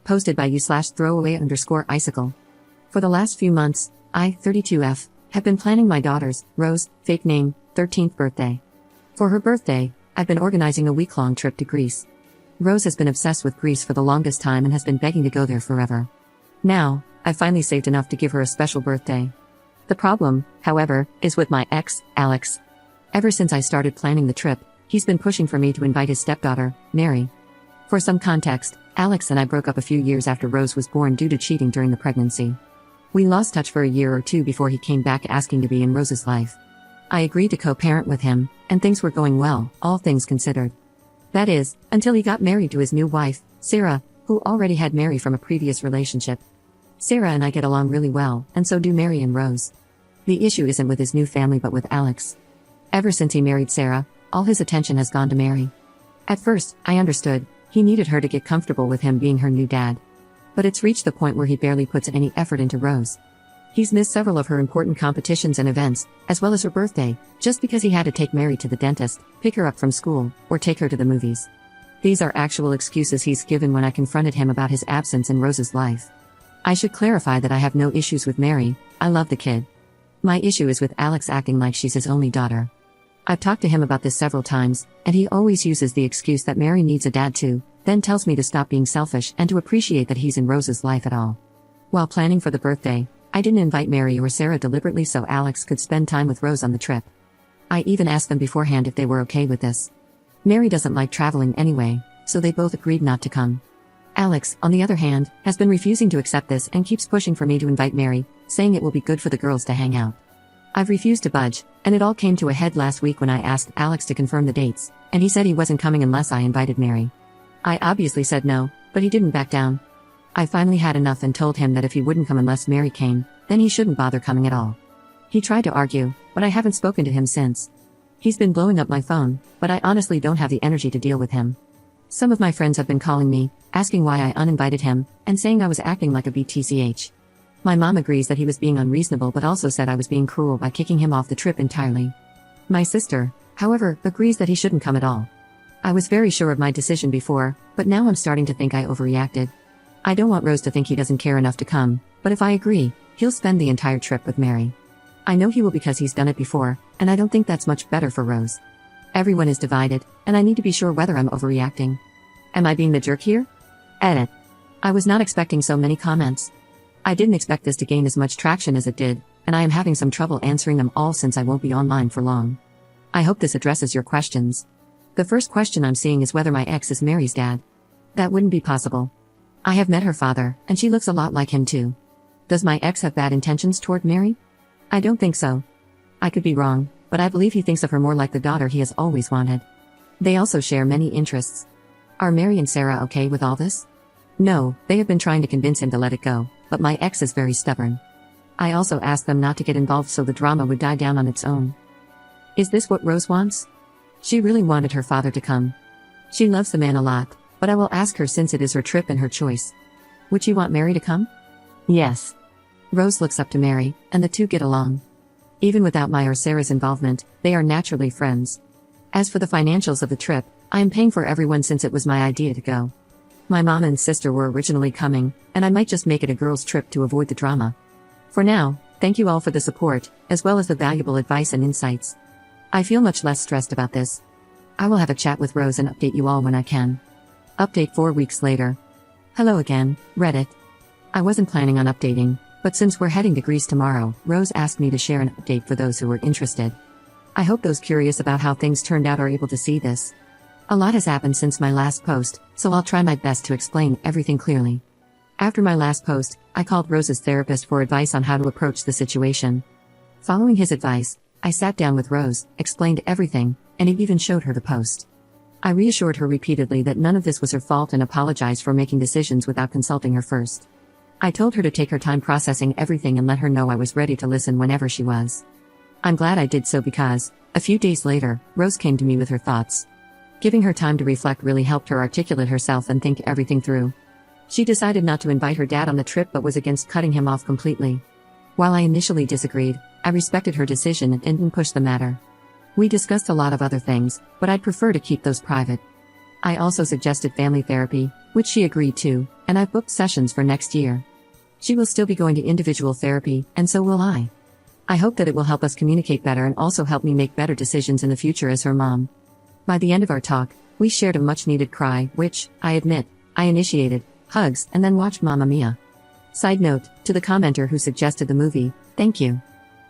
posted by you/throwaway_icicle. For the last few months, I, 32F, have been planning my daughter's, Rose, fake name, 13th birthday. For her birthday, I've been organizing a week-long trip to Greece. Rose has been obsessed with Greece for the longest time and has been begging to go there forever. Now, I've finally saved enough to give her a special birthday. The problem, however, is with my ex, Alex. Ever since I started planning the trip, he's been pushing for me to invite his stepdaughter, Mary. For some context, Alex and I broke up a few years after Rose was born due to cheating during the pregnancy. We lost touch for a year or two before he came back asking to be in Rose's life. I agreed to co-parent with him, and things were going well, all things considered. That is, until he got married to his new wife, Sarah, who already had Mary from a previous relationship. Sarah and I get along really well, and so do Mary and Rose. The issue isn't with his new family but with Alex. Ever since he married Sarah, all his attention has gone to Mary. At first, I understood, he needed her to get comfortable with him being her new dad. But it's reached the point where he barely puts any effort into Rose. He's missed several of her important competitions and events, as well as her birthday, just because he had to take Mary to the dentist, pick her up from school, or take her to the movies. These are actual excuses he's given when I confronted him about his absence in Rose's life. I should clarify that I have no issues with Mary, I love the kid. My issue is with Alex acting like she's his only daughter. I've talked to him about this several times, and he always uses the excuse that Mary needs a dad too, then tells me to stop being selfish and to appreciate that he's in Rose's life at all. While planning for the birthday, I didn't invite Mary or Sarah deliberately so Alex could spend time with Rose on the trip. I even asked them beforehand if they were okay with this. Mary doesn't like traveling anyway, so they both agreed not to come. Alex, on the other hand, has been refusing to accept this and keeps pushing for me to invite Mary, saying it will be good for the girls to hang out. I've refused to budge, and it all came to a head last week when I asked Alex to confirm the dates, and he said he wasn't coming unless I invited Mary. I obviously said no, but he didn't back down. I finally had enough and told him that if he wouldn't come unless Mary came, then he shouldn't bother coming at all. He tried to argue, but I haven't spoken to him since. He's been blowing up my phone, but I honestly don't have the energy to deal with him. Some of my friends have been calling me, asking why I uninvited him, and saying I was acting like a BTCH. My mom agrees that he was being unreasonable but also said I was being cruel by kicking him off the trip entirely. My sister, however, agrees that he shouldn't come at all. I was very sure of my decision before, but now I'm starting to think I overreacted. I don't want Rose to think he doesn't care enough to come, but if I agree, he'll spend the entire trip with Mary. I know he will because he's done it before, and I don't think that's much better for Rose. Everyone is divided, and I need to be sure whether I'm overreacting. Am I being the jerk here? Edit. I was not expecting so many comments. I didn't expect this to gain as much traction as it did, and I am having some trouble answering them all since I won't be online for long. I hope this addresses your questions. The first question I'm seeing is whether my ex is Mary's dad. That wouldn't be possible. I have met her father, and she looks a lot like him too. Does my ex have bad intentions toward Mary? I don't think so. I could be wrong, but I believe he thinks of her more like the daughter he has always wanted. They also share many interests. Are Mary and Sarah okay with all this? No, they have been trying to convince him to let it go, but my ex is very stubborn. I also asked them not to get involved so the drama would die down on its own. Is this what Rose wants? She really wanted her father to come. She loves the man a lot, but I will ask her since it is her trip and her choice. Would she want Mary to come? Yes. Rose looks up to Mary, and the two get along. Even without my or Sarah's involvement, they are naturally friends. As for the financials of the trip, I am paying for everyone since it was my idea to go. My mom and sister were originally coming, and I might just make it a girls' trip to avoid the drama. For now, thank you all for the support, as well as the valuable advice and insights. I feel much less stressed about this. I will have a chat with Rose and update you all when I can. Update 4 weeks later. Hello again, Reddit. I wasn't planning on updating, but since we're heading to Greece tomorrow, Rose asked me to share an update for those who were interested. I hope those curious about how things turned out are able to see this. A lot has happened since my last post, so I'll try my best to explain everything clearly. After my last post, I called Rose's therapist for advice on how to approach the situation. Following his advice, I sat down with Rose, explained everything, and even showed her the post. I reassured her repeatedly that none of this was her fault and apologized for making decisions without consulting her first. I told her to take her time processing everything and let her know I was ready to listen whenever she was. I'm glad I did so because, a few days later, Rose came to me with her thoughts. Giving her time to reflect really helped her articulate herself and think everything through. She decided not to invite her dad on the trip but was against cutting him off completely. While I initially disagreed, I respected her decision and didn't push the matter. We discussed a lot of other things, but I'd prefer to keep those private. I also suggested family therapy, which she agreed to, and I've booked sessions for next year. She will still be going to individual therapy, and so will I. I hope that it will help us communicate better and also help me make better decisions in the future as her mom. By the end of our talk, we shared a much-needed cry, which, I admit, I initiated, hugs, and then watched Mamma Mia. Side note, to the commenter who suggested the movie, thank you.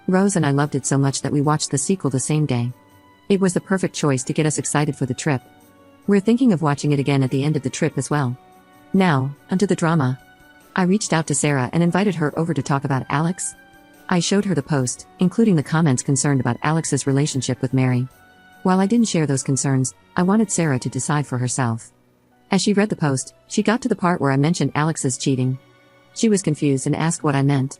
Rose and I loved it so much that we watched the sequel the same day. It was the perfect choice to get us excited for the trip. We're thinking of watching it again at the end of the trip as well. Now, onto the drama. I reached out to Sarah and invited her over to talk about Alex. I showed her the post, including the comments concerned about Alex's relationship with Mary. While I didn't share those concerns, I wanted Sarah to decide for herself. As she read the post, she got to the part where I mentioned Alex's cheating. She was confused and asked what I meant.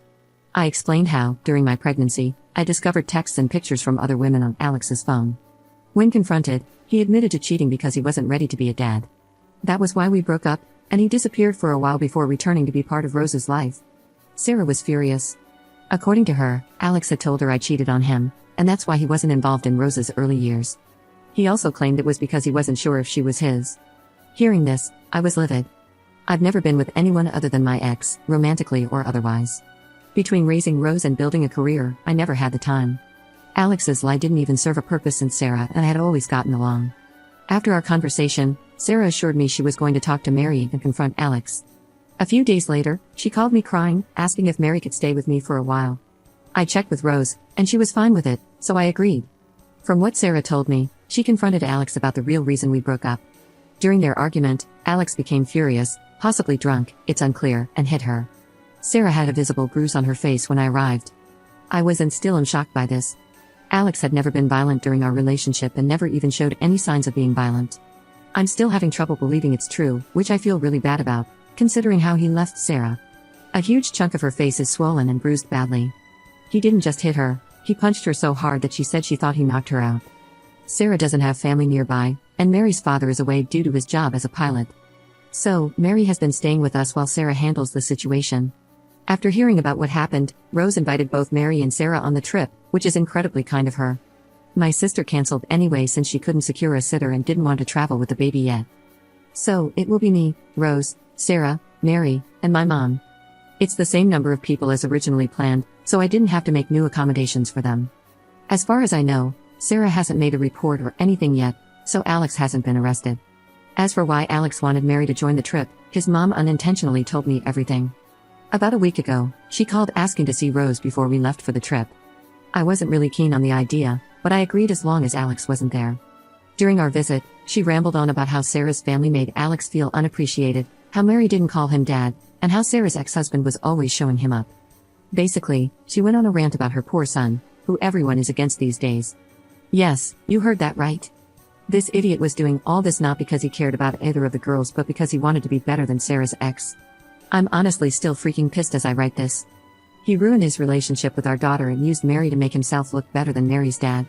I explained how, during my pregnancy, I discovered texts and pictures from other women on Alex's phone. When confronted, he admitted to cheating because he wasn't ready to be a dad. That was why we broke up, and he disappeared for a while before returning to be part of Rose's life. Sarah was furious. According to her, Alex had told her I cheated on him, and that's why he wasn't involved in Rose's early years. He also claimed it was because he wasn't sure if she was his. Hearing this, I was livid. I've never been with anyone other than my ex, romantically or otherwise. Between raising Rose and building a career, I never had the time. Alex's lie didn't even serve a purpose since Sarah and I had always gotten along. After our conversation, Sarah assured me she was going to talk to Mary and confront Alex. A few days later, she called me crying, asking if Mary could stay with me for a while. I checked with Rose, and she was fine with it, so I agreed. From what Sarah told me, she confronted Alex about the real reason we broke up. During their argument, Alex became furious, possibly drunk, it's unclear, and hit her. Sarah had a visible bruise on her face when I arrived. I was and still am shocked by this. Alex had never been violent during our relationship and never even showed any signs of being violent. I'm still having trouble believing it's true, which I feel really bad about, considering how he left Sarah. A huge chunk of her face is swollen and bruised badly. He didn't just hit her, he punched her so hard that she said she thought he knocked her out. Sarah doesn't have family nearby, and Mary's father is away due to his job as a pilot. So, Mary has been staying with us while Sarah handles the situation. After hearing about what happened, Rose invited both Mary and Sarah on the trip, which is incredibly kind of her. My sister canceled anyway since she couldn't secure a sitter and didn't want to travel with the baby yet. So, it will be me, Rose, Sarah, Mary, and my mom. It's the same number of people as originally planned, so I didn't have to make new accommodations for them. As far as I know, Sarah hasn't made a report or anything yet, so Alex hasn't been arrested. As for why Alex wanted Mary to join the trip, his mom unintentionally told me everything. About a week ago, she called asking to see Rose before we left for the trip. I wasn't really keen on the idea, but I agreed as long as Alex wasn't there. During our visit, she rambled on about how Sarah's family made Alex feel unappreciated, how Mary didn't call him dad, and how Sarah's ex-husband was always showing him up. Basically, she went on a rant about her poor son, who everyone is against these days. Yes, you heard that right. This idiot was doing all this not because he cared about either of the girls but because he wanted to be better than Sarah's ex. I'm honestly still freaking pissed as I write this. He ruined his relationship with our daughter and used Mary to make himself look better than Mary's dad.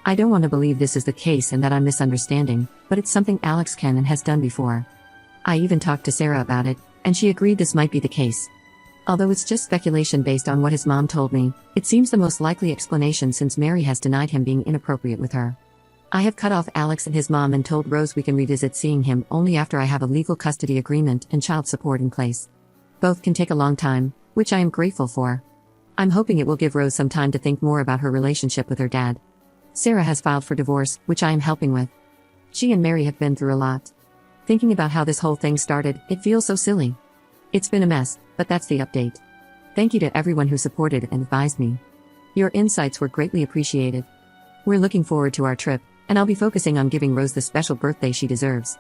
I don't want to believe this is the case and that I'm misunderstanding, but it's something Alex can and has done before. I even talked to Sarah about it, and she agreed this might be the case. Although it's just speculation based on what his mom told me, it seems the most likely explanation since Mary has denied him being inappropriate with her. I have cut off Alex and his mom and told Rose we can revisit seeing him only after I have a legal custody agreement and child support in place. Both can take a long time, which I am grateful for. I'm hoping it will give Rose some time to think more about her relationship with her dad. Sarah has filed for divorce, which I am helping with. She and Mary have been through a lot. Thinking about how this whole thing started, it feels so silly. It's been a mess, but that's the update. Thank you to everyone who supported and advised me. Your insights were greatly appreciated. We're looking forward to our trip, and I'll be focusing on giving Rose the special birthday she deserves.